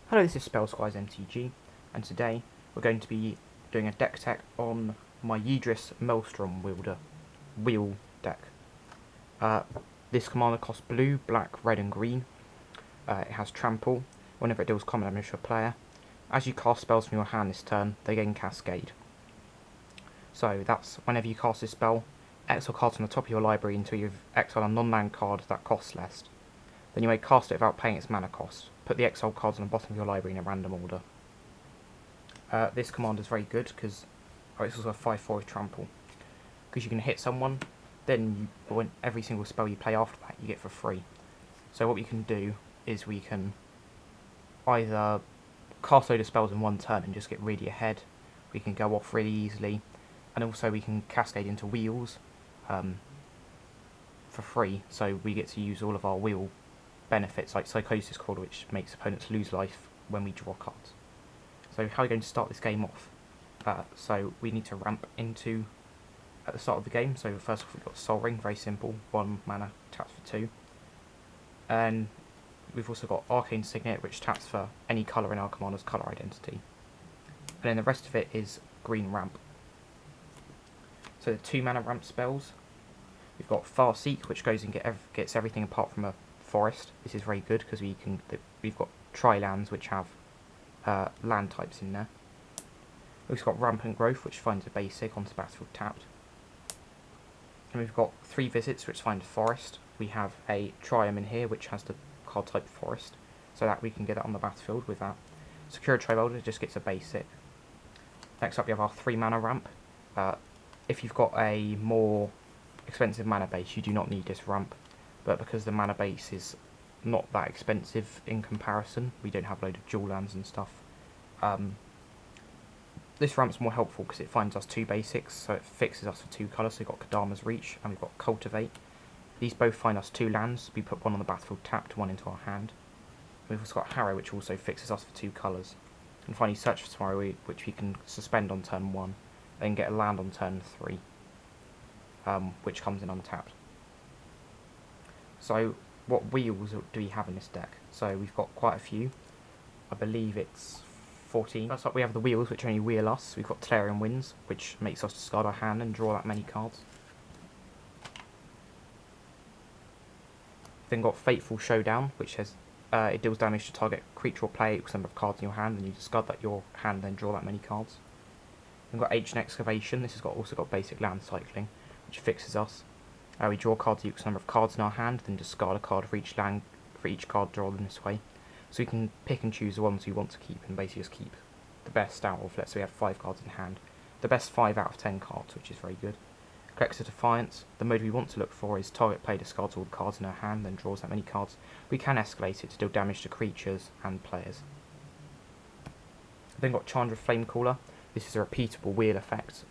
Hello, this is Spellsquires MTG, and today we're going to be doing a deck tech on my Yidris maelstrom wielder wheel deck. This commander costs blue, black, red and green. It has trample. Whenever it deals common damage to a player, as you cast spells from your hand this turn, they gain cascade. So that's whenever you cast this spell, exile cards on the top of your library until you've exiled a non-land card that costs less. Then you may cast it without paying its mana cost. Put the exiled cards on the bottom of your library in a random order. This command is very good because it's also a 5/4 with trample. Because you can hit someone, then every single spell you play after that you get for free. So what we can do is we can either cast a load of spells in one turn and just get really ahead. We can go off really easily, and also we can cascade into wheels for free. So we get to use all of our wheel benefits like Psychosis Crawler, which makes opponents lose life when we draw cards. So how are we going to start this game off? So we need to ramp into at the start of the game. So first off we've got Soul Ring, very simple, 1 mana, taps for 2. And we've also got Arcane Signet, which taps for any colour in our commander's colour identity. And then the rest of it is green ramp. So the 2 mana ramp spells, we've got Farseek, which goes and gets everything apart from a forest. This is very good because we've got tri-lands which have land types in there. We've got Rampant Growth, which finds a basic onto the battlefield tapped. And we've got 3 visits, which find a forest. We have a Triumph in here, which has the card type forest, so that we can get it on the battlefield with that. Secure Tribolder just gets a basic. Next up we have our 3 mana ramp. If you've got a more expensive mana base, you do not need this ramp. But because the mana base is not that expensive in comparison, we don't have a load of dual lands and stuff. This ramp's more helpful because it finds us 2 basics, so it fixes us for 2 colours. So we've got Kadama's Reach and we've got Cultivate. These both find us 2 lands. We put one on the battlefield tapped, one into our hand. We've also got Harrow, which also fixes us for 2 colours. And finally Search for Tomorrow, which we can suspend on turn 1, then get a land on turn 3, which comes in untapped. So what wheels do we have in this deck? So we've got quite a few. I believe it's 14. First up we have the wheels, which only wheel us. We've got Tellurian Winds, which makes us discard our hand and draw that many cards. Then got Fateful Showdown, which has it deals damage to target creature or player equals the number of cards in your hand, and you discard that your hand, then draw that many cards. Then got Ancient Excavation. This has also got basic land cycling, which fixes us. We draw cards equals the number of cards in our hand, then discard a card for each land for each card drawn in this way. So we can pick and choose the ones we want to keep, and basically just keep the best out of, let's say we have 5 cards in hand, the best 5 out of 10 cards, which is very good. Collector Defiance. The mode we want to look for is target player discards all the cards in her hand, then draws that many cards. We can escalate it to deal damage to creatures and players. Then got Chandra Flamecaller. This is a repeatable wheel effect.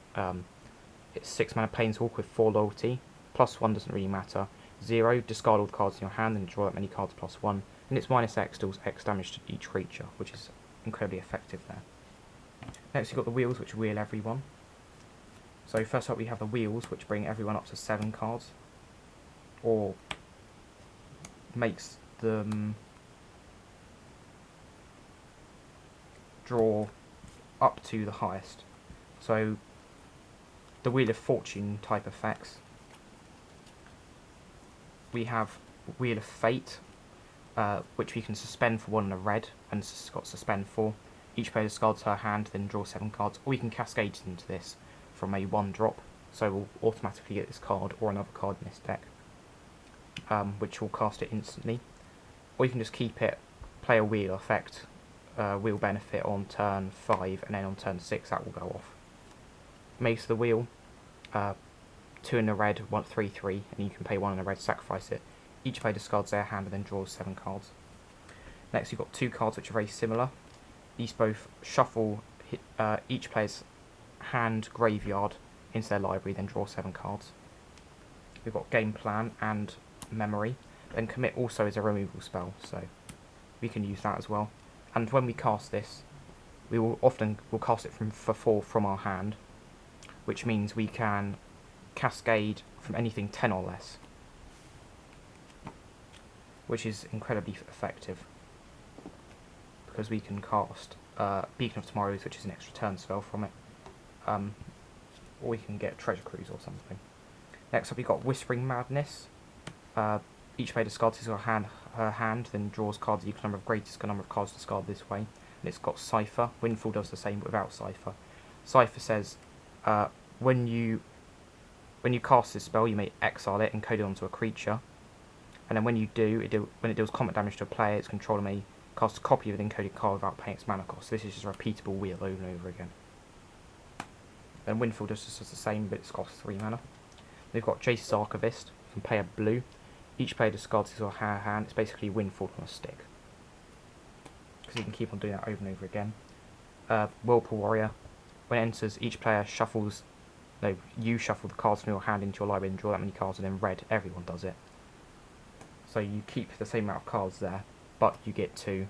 It's 6 mana Planeswalk with 4 loyalty. +1 doesn't really matter. 0, discard all the cards in your hand and draw that many cards +1. And it's -X, deals X damage to each creature, which is incredibly effective there. Next we've got the wheels, which wheel everyone. So first up we have the wheels, which bring everyone up to 7 cards. Or makes them draw up to the highest. So the Wheel of Fortune type effects. We have Wheel of Fate, which we can suspend for 1 and a red, and it's got suspend 4. Each player discards her hand, then draw 7 cards. Or we can cascade into this from a 1-drop, so we'll automatically get this card or another card in this deck, which will cast it instantly. Or you can just keep it, play a wheel effect, wheel benefit on turn 5, and then on turn 6 that will go off. Mace of the Wheel, 2 in a red, 1 3/3, and you can pay 1 in a red, sacrifice it. Each player discards their hand and then draws 7 cards. Next you've got 2 cards which are very similar. These both shuffle each player's hand graveyard into their library, then draw 7 cards. We've got Game Plan and Memory. Then Commit also is a removal spell, so we can use that as well. And when we cast this, we'll cast it for 4 from our hand, which means we can cascade from anything 10 or less, which is incredibly effective. because we can cast Beacon of Tomorrows, which is an extra turn spell from it. Or we can get Treasure Cruise or something. Next up, we've got Whispering Madness. Each player discards his or her hand, then draws cards equal number of greatest number of cards discarded this way. And it's got Cipher. Windfall does the same, but without Cipher. Cipher says, when you cast this spell, you may exile it and code it onto a creature. And then when you do, when it deals combat damage to a player, its controller may cast a copy of an encoded card without paying its mana cost. So this is just a repeatable wheel over and over again. Then Windfall does the same, but it's cost 3 mana. We've got Jace's Archivist. You can pay a blue. Each player discards his or her hand. It's basically Windfall on a stick. Because you can keep on doing that over and over again. Whirlpool Warrior. When it enters, each player shuffles... No, you shuffle the cards from your hand into your library and draw that many cards, and then red, everyone does it. So you keep the same amount of cards there, but you get to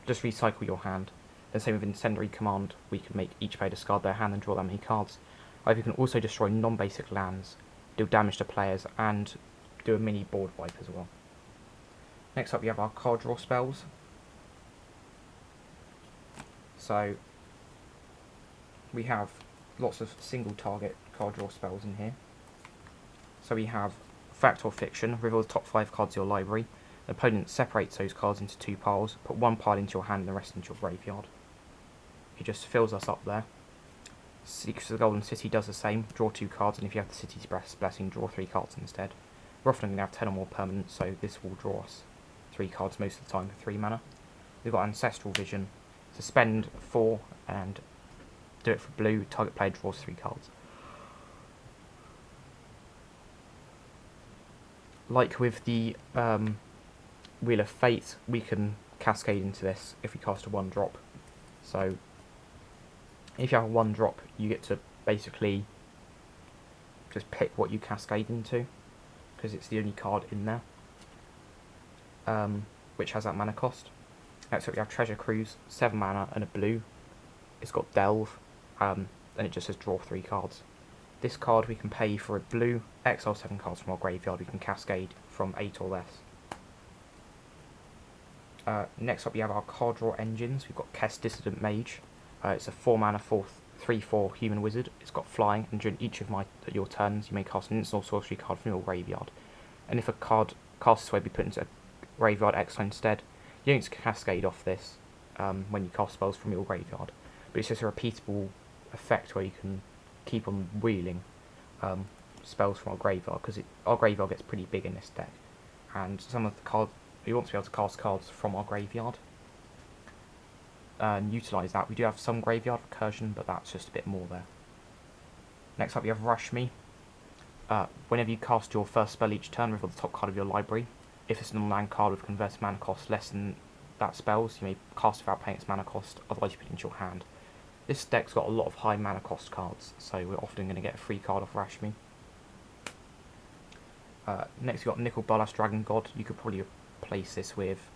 just recycle your hand. The same with Incendiary Command, we can make each player discard their hand and draw that many cards. However, you can also destroy non-basic lands, deal damage to players, and do a mini board wipe as well. Next up, we have our card draw spells. So we have lots of single target card draw spells in here. So we have Fact or Fiction. Reveal the top 5 cards of your library. The opponent separates those cards into 2 piles. Put 1 pile into your hand and the rest into your graveyard. It just fills us up there. Secrets of the Golden City does the same. Draw 2 cards, and if you have the City's Blessing, draw 3 cards instead. We're often going to have 10 or more permanents, so this will draw us 3 cards most of the time for 3 mana. We've got Ancestral Vision. So spend 4 and do it for blue. Target player draws 3 cards. Like with the Wheel of Fate, we can cascade into this if we cast a 1-drop. So if you have a 1-drop, you get to basically just pick what you cascade into, because it's the only card in there which has that mana cost. Next up we have Treasure Cruise, 7 mana and a blue. It's got Delve, and it just says draw 3 cards. This card we can pay for a blue, exile 7 cards from our graveyard. We can cascade from 8 or less. Next up we have our card draw engines. We've got Kess Dissident Mage. It's a 4 mana 3/4 human wizard. It's got flying, and during each of your turns you may cast an instant or sorcery card from your graveyard. And if a card cast this way be put into a graveyard exile instead, you don't cascade off this when you cast spells from your graveyard. But it's just a repeatable effect where you can keep on wheeling spells from our graveyard, because our graveyard gets pretty big in this deck, and some of the cards we want to be able to cast cards from our graveyard and utilise that. We do have some graveyard recursion, but that's just a bit more there. Next up we have Rush Me. Whenever you cast your first spell each turn, reveal the top card of your library. If it's a non-land card with converted mana cost less than that spell's, you may cast it without paying its mana cost, otherwise you put it into your hand. This deck's got a lot of high mana cost cards, so we're often going to get a free card off Rashmi. Next we've got Nicol Bolas Dragon God. You could probably replace this with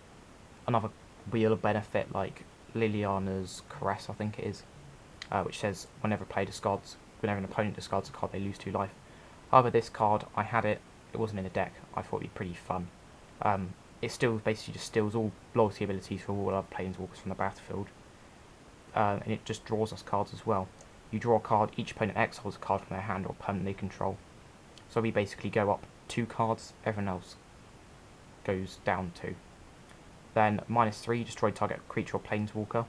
another wheel of benefit like Liliana's Caress, I think it is, which says whenever an opponent discards a card, they lose 2 life. However, this card, I had it wasn't in a deck. I thought it'd be pretty fun. It still basically just steals all loyalty abilities for all other planeswalkers from the battlefield. And it just draws us cards as well. You draw a card, each opponent exiles a card from their hand or permanently control. So we basically go up 2 cards, everyone else goes down 2. Then -3, destroy target creature or planeswalker.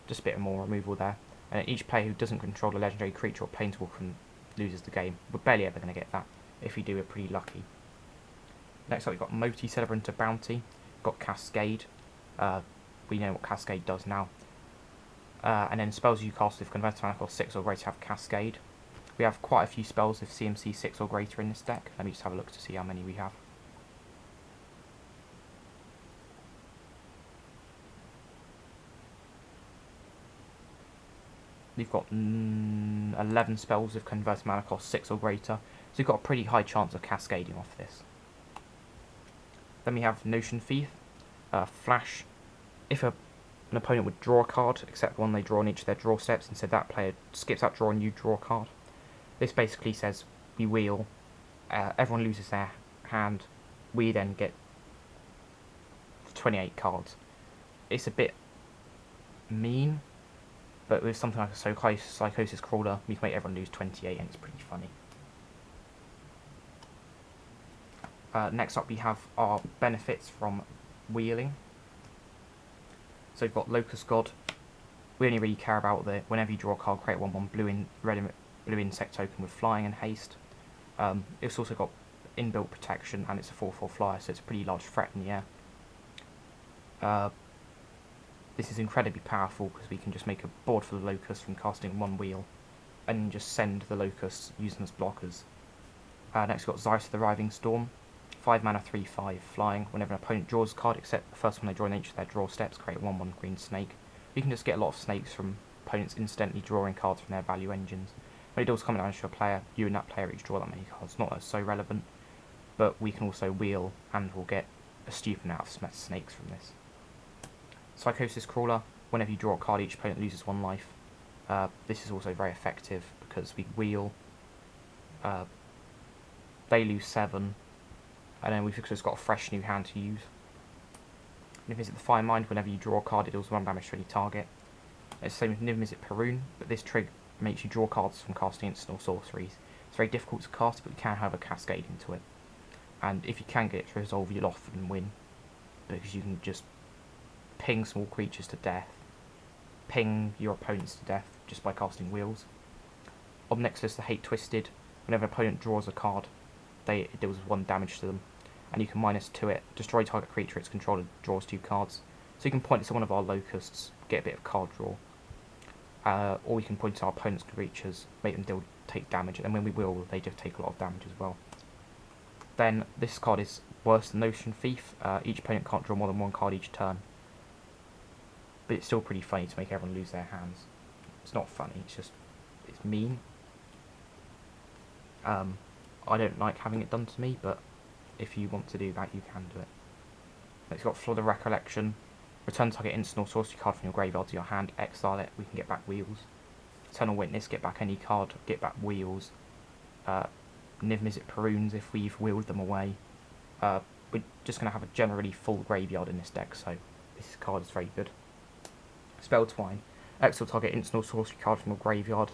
Just a bit more removal there. And each player who doesn't control a legendary creature or planeswalker loses the game. We're barely ever going to get that. If we do, we're pretty lucky. Next up we've got Moti, Celebrant of Bounty. We've got Cascade. We know what Cascade does now. And then spells you cast with converted mana cost 6 or greater have Cascade. We have quite a few spells with CMC 6 or greater in this deck. Let me just have a look to see how many we have. We've got 11 spells with converted mana cost 6 or greater. So we've got a pretty high chance of cascading off this. Then we have Notion Thief. Flash. If an opponent would draw a card, except one they draw on each of their draw steps, and so that player skips that draw and you draw a card. This basically says we wheel, everyone loses their hand, we then get 28 cards. It's a bit mean, but with something like a Psychosis Crawler, we can make everyone lose 28, and it's pretty funny. Next up we have our benefits from wheeling. So we've got Locust God. We only really care about the whenever you draw a card, create 1/1 blue insect token with flying and haste. It's also got inbuilt protection, and it's a 4/4 flyer, so it's a pretty large threat in the air. This is incredibly powerful because we can just make a board full of locusts from casting 1 wheel, and just send the locusts, use them as blockers. Next we've got Yidris the Riving Storm. 5 mana, 3/5 flying. Whenever an opponent draws a card, except the first one they draw in each of their draw steps, create 1/1 green snake. You can just get a lot of snakes from opponents instantly drawing cards from their value engines. When it does come down to a player, you and that player each draw that many cards. Not so relevant, but we can also wheel, and we'll get a stupid amount of snakes from this. Psychosis Crawler. Whenever you draw a card, each opponent loses 1 life. This is also very effective because we wheel. They lose 7. And then we've just got a fresh new hand to use. Niv-Mizzet the Fire Mind. Whenever you draw a card, it deals 1 damage to any target. It's the same with Niv-Mizzet Perun, but this trig makes you draw cards from casting instant or sorceries. It's very difficult to cast, but you can have a cascade into it. And if you can get it to resolve, you'll often win, because you can just ping small creatures to death, ping your opponents to death just by casting wheels. On next list, the Hate Twisted. Whenever an opponent draws a card, it deals 1 damage to them, and you can -2 it. Destroy target creature its controller draws 2 cards. So you can point it to one of our locusts, get a bit of card draw, or we can point to our opponent's creatures, make them take damage, and when we will, they just take a lot of damage as well. Then this card is worse than Notion Thief. Each opponent can't draw more than 1 card each turn, but it's still pretty funny to make everyone lose their hands. It's not funny, it's mean. I don't like having it done to me, but if you want to do that, you can do it. Next, we've got Flood of Recollection. Return target instant or sorcery card from your graveyard to your hand, exile it, we can get back wheels. Eternal Witness, get back any card, get back wheels. Niv-Mizzet Peruns if we've wheeled them away. We're just going to have a generally full graveyard in this deck, so this card is very good. Spell Twine. Exile target instant or sorcery card from your graveyard,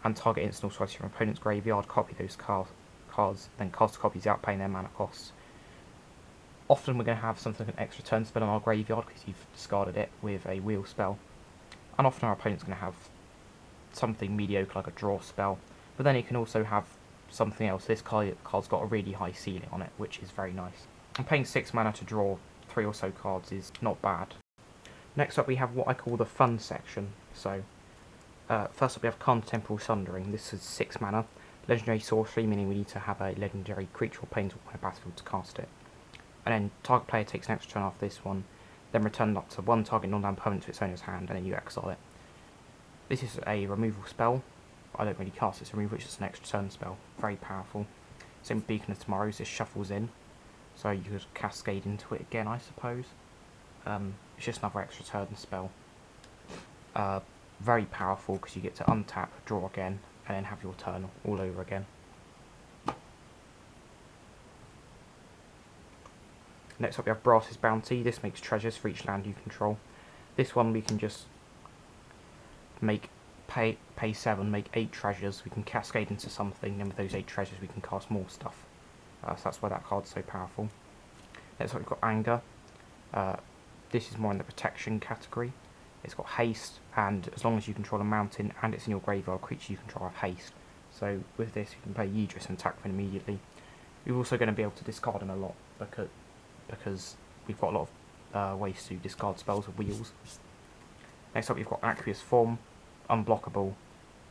and target instant or sorcery from your opponent's graveyard, copy those cards, then cast copies out, paying their mana costs. Often we're going to have something like an extra turn spell on our graveyard because you've discarded it with a wheel spell, and often our opponent's going to have something mediocre like a draw spell, but then it can also have something else. This card's got a really high ceiling on it, which is very nice. And paying 6 mana to draw 3 or so cards is not bad. Next up we have what I call the fun section. So first up we have Karn Temporal Sundering. This is 6 mana. Legendary sorcery, meaning we need to have a legendary creature or planeswalker on a battlefield to cast it. And then target player takes an extra turn after this one, then return up to 1 target non-land permanent to its owner's hand, and then you exile it. This is a removal spell. I don't really cast its removal, it's just an extra turn spell. Very powerful. Same with Beacon of Tomorrows, this shuffles in, so you could cascade into it again, I suppose. It's just another extra turn spell. Very powerful because you get to untap, draw again, and then have your turn all over again. Next up we have Brass's Bounty. This makes treasures for each land you control. This one we can just pay 7, make 8 treasures. We can cascade into something, and with those 8 treasures we can cast more stuff. So that's why that card's so powerful. Next up we've got Anger. This is more in the protection category. It's got haste, and as long as you control a mountain and it's in your graveyard, creature you control have haste. So with this you can play Yidris and attack them immediately. You're also going to be able to discard them a lot because we've got a lot of ways to discard spells with wheels. Next up we've got Aqueous Form, unblockable,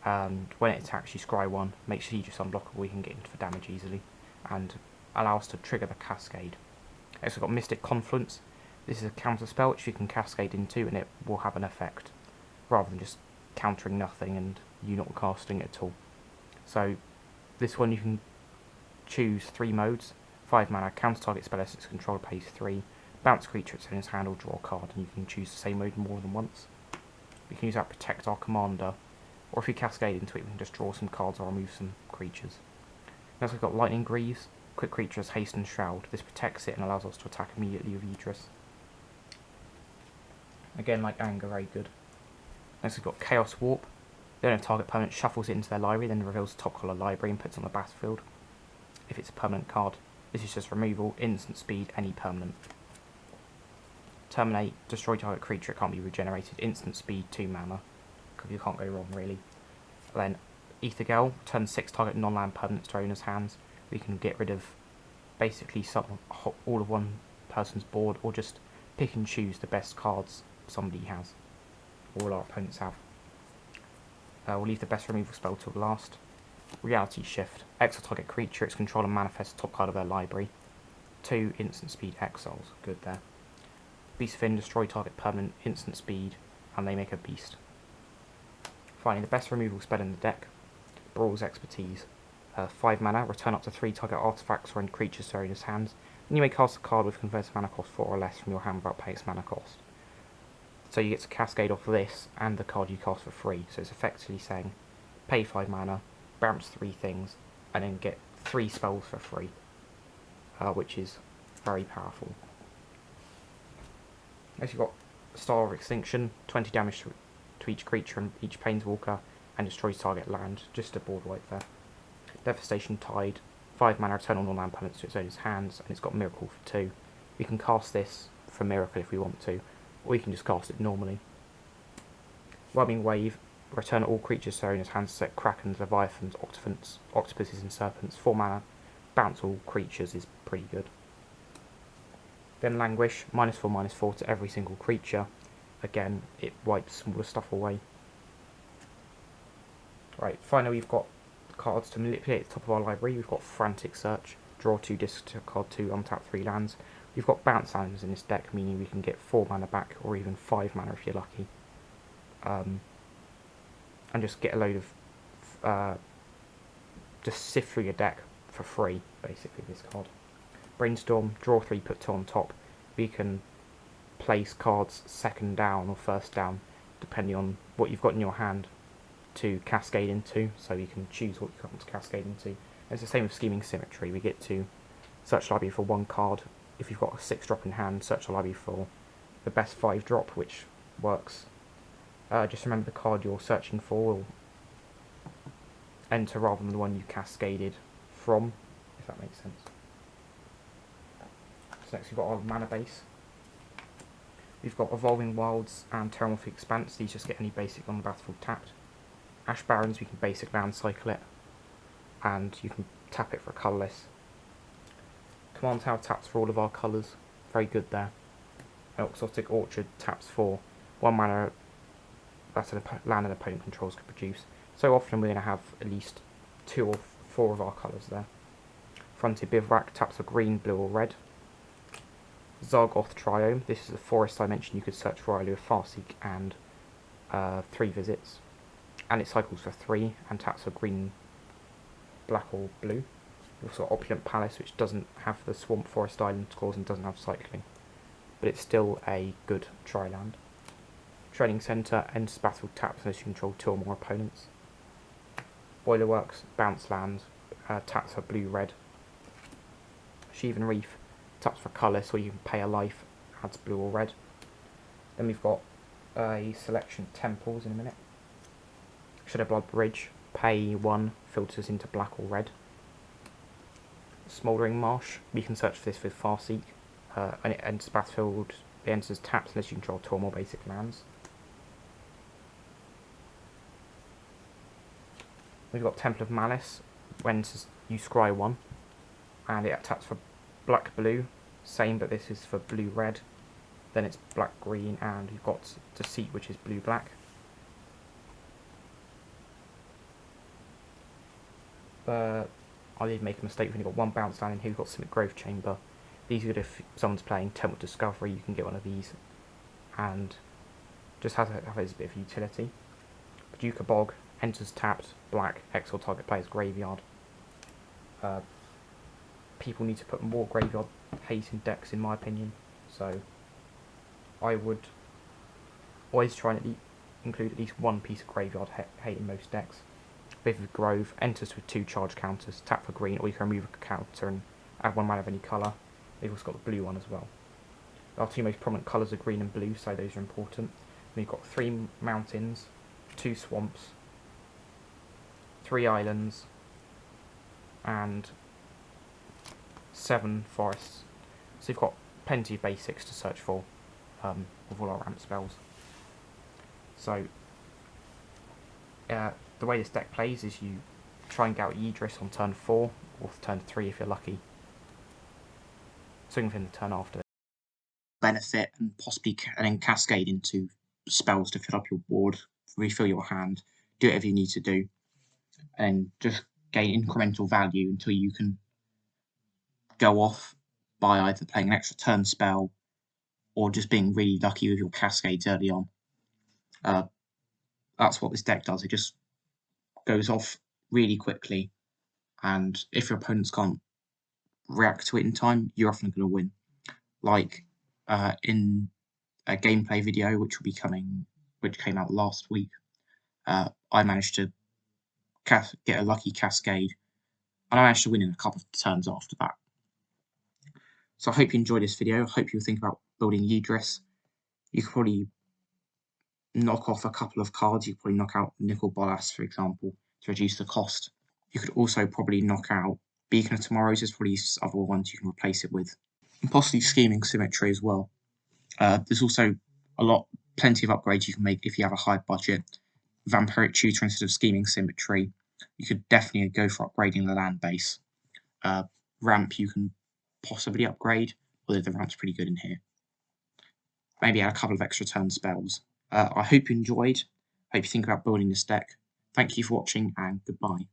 and when it attacks you scry 1, makes Yidris unblockable, we can get into for damage easily, and allow us to trigger the cascade. Next we've got Mystic Confluence. This is a counter spell which you can cascade into, and it will have an effect, rather than just countering nothing and you not casting it at all. So this one you can choose 3 modes. 5 mana, counter target spell its controller pays 3, bounce creature it's in its hand or draw a card, and you can choose the same mode more than once. We can use that to protect our commander, or if we cascade into it we can just draw some cards or remove some creatures. Next we've got Lightning Greaves. Quick creature has haste and shroud. This protects it and allows us to attack immediately with Yidris. Again, like anger, very good. Next we've got Chaos Warp. The owner of target permanent shuffles it into their library, then reveals the top colour library and puts it on the battlefield. If it's a permanent card, this is just removal, instant speed, any permanent. Terminate, destroy target creature, it can't be regenerated, instant speed, 2 mana. You can't go wrong, really. Then Ethergale, turn 6 target non-land permanents to owner's hands. We can get rid of basically all of one person's board, or just pick and choose the best cards somebody has, all our opponents have. We'll leave the best removal spell till last. Reality Shift, exile target creature, its controller manifests the top card of their library. 2 instant speed exiles, good there. Beast Fin, destroy target permanent, instant speed, and they make a beast. Finally, the best removal spell in the deck, Brawl's Expertise. 5 mana, return up to 3 target artifacts or any creatures to owner's hands. Then you may cast a card with converted mana cost 4 or less from your hand without paying its mana cost. So you get to cascade off this and the card you cast for free. So it's effectively saying, pay 5 mana, bounce 3 things, and then get 3 spells for free, which is very powerful. Next you've got Star of Extinction, 20 damage to each creature and each planeswalker, and destroys target land, just a board wipe there. Devastation Tide, 5 mana, return all non-land permanents to its owner's hands, and it's got Miracle for 2. We can cast this for Miracle if we want to, or you can just cast it normally. Whelming Wave, return all creatures to their owner's hands except Krakens, Leviathans, Octopuses and Serpents, 4 mana, bounce all creatures is pretty good. Then Languish, -4/-4 to every single creature. Again, it wipes smaller stuff away. Right, finally we've got cards to manipulate at the top of our library. We've got Frantic Search, draw 2 discs to card 2, untap 3 lands. We've got bounce lands in this deck, meaning we can get 4 mana back, or even 5 mana if you're lucky. And just get a load of... just sift through your deck for free, basically, this card. Brainstorm, draw 3, put 2 on top. We can place cards second down or first down, depending on what you've got in your hand to cascade into, so you can choose what you want to cascade into. And it's the same with Scheming Symmetry. We get to search the library for 1 card. If you've got a 6 drop in hand, search the library for the best 5 drop, which works. Just remember the card you're searching for will enter rather than the one you cascaded from, if that makes sense. So next we've got our mana base. We've got Evolving Wilds and Terramorphic Expanse. These just get any basic on the battlefield tapped. Ash Barrens, we can basic land cycle it, and you can tap it for a colourless. Command Tower taps for all of our colours, very good there. Exotic Orchard taps for 1 mana that land an opponent controls could produce. So often we're going to have at least 2 or 4 of our colours there. Frontier Bivouac taps for green, blue or red. Zargoth Triome, this is a forest dimension you could search for earlier with Farseek and 3 visits. And it cycles for 3 and taps for green, black or blue. We've also got Opulent Palace, which doesn't have the Swamp Forest Island clause and doesn't have cycling, but it's still a good tri-land. Training Centre, enters battle taps unless you control 2 or more opponents. Boilerworks, bounce lands, taps for blue, red. Sheaven Reef, taps for colour, so you can pay a life, adds blue or red. Then we've got a selection of temples in a minute. Shadowblood Bridge, pay 1, filters into black or red. Smouldering Marsh, we can search for this with Farseek, and it enters battlefield, it enters taps unless you control 2 or more basic lands. We've got Temple of Malice, when you scry 1, and it taps for black blue, same but this is for blue red, then it's black green, and you've got Deceit which is blue black. I did make a mistake, we've only got 1 bounce land in here, we've got Simic Grove Chamber. These are good if someone's playing Temple Discovery, you can get one of these, and just have it as a bit of utility. Paducah Bog, enters tapped, black, exile target player's graveyard. People need to put more graveyard hate in decks in my opinion, so I would always try and include at least 1 piece of graveyard hate in most decks. Vivid Grove, enters with 2 charge counters, tap for green, or you can remove a counter and add 1 mana of any colour. They've also got the blue one as well. Our two most prominent colours are green and blue, so those are important. We've got 3 mountains, 2 swamps, 3 islands, and 7 forests. So we've got plenty of basics to search for with all our ramp spells. So the way this deck plays is you try and get out Yidris on turn 4, or turn 3 if you're lucky. Swing within the turn after. Benefit and possibly and then cascade into spells to fill up your board, refill your hand, do whatever you need to do, and just gain incremental value until you can go off by either playing an extra turn spell or just being really lucky with your cascades early on. That's what this deck does. It just goes off really quickly, and if your opponents can't react to it in time, you're often going to win. Like in a gameplay video which came out last week, I managed to get a lucky cascade, and I managed to win in a couple of turns after that. So I hope you enjoyed this video. I hope you'll think about building Yidris. You could probably knock off a couple of cards. You could probably knock out Nickel Bolas, for example, to reduce the cost. You could also probably knock out Beacon of Tomorrows. There's probably other ones you can replace it with. And possibly Scheming Symmetry as well. There's also plenty of upgrades you can make if you have a high budget. Vampiric Tutor instead of Scheming Symmetry. You could definitely go for upgrading the land base. Ramp you can possibly upgrade, although the ramp's pretty good in here. Maybe add a couple of extra turn spells. I hope you enjoyed. Hope you think about building this deck. Thank you for watching, and goodbye.